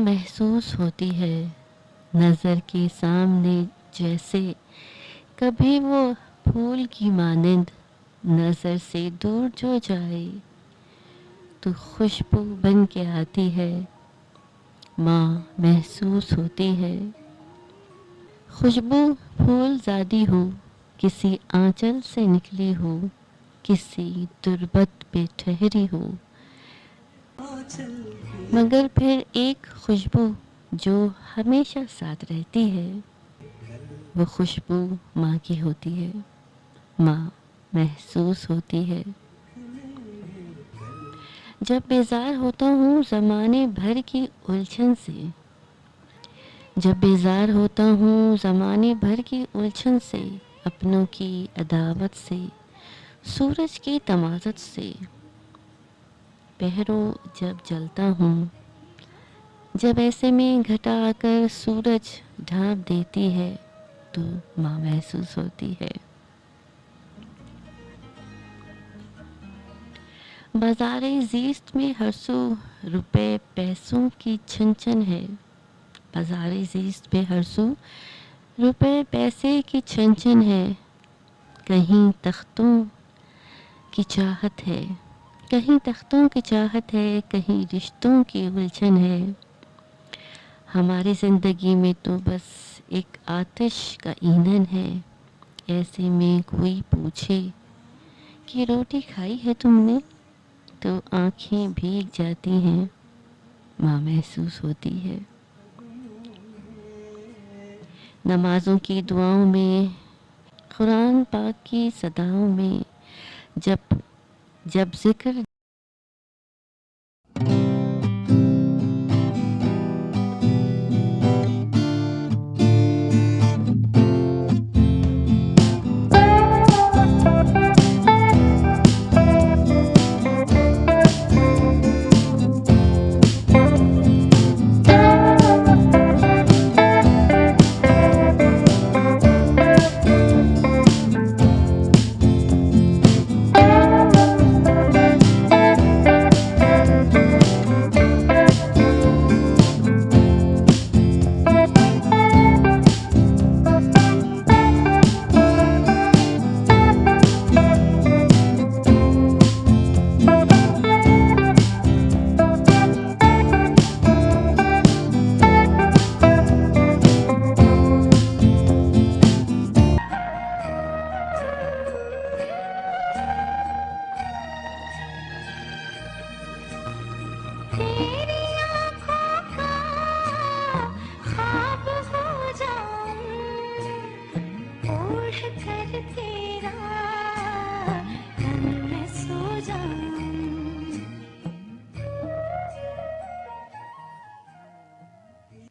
महसूस होती है नज़र के सामने, जैसे कभी वो फूल की मानिंद नज़र से दूर जो जाए तो खुशबू बन के आती है, माँ महसूस होती है। खुशबू फूल ज़ादी हो, किसी आंचल से निकली हो, किसी तुरबत पे ठहरी हो, मगर फिर एक खुशबू जो हमेशा साथ रहती है, वो खुशबू माँ की होती है, माँ महसूस होती है। जब बेजार होता हूँ ज़माने भर की उलझन से, जब बेजार होता हूँ ज़माने भर की उलझन से, अपनों की अदावत से, सूरज की तमाज़त से, पहरों जब जलता हूँ, जब ऐसे में घटा आकर सूरज ढाँप देती है तो माँ महसूस होती है। बाज़ारे ज़ीस्त में हर सू रुपए पैसों की छन है, बाज़ारे ज़ीस्त में हर सू रुपए पैसे की छन है। कहीं तख्तों की चाहत है, कहीं तख्तों की चाहत है, कहीं रिश्तों की उलझन है। हमारी ज़िंदगी में तो बस एक आतिश का ईंधन है। ऐसे में कोई पूछे कि रोटी खाई है तुमने, तो आँखें भीग जाती हैं, माँ महसूस होती है। नमाज़ों की दुआओं में, कुरान पाक की सदाओं में, जब जब जिक्र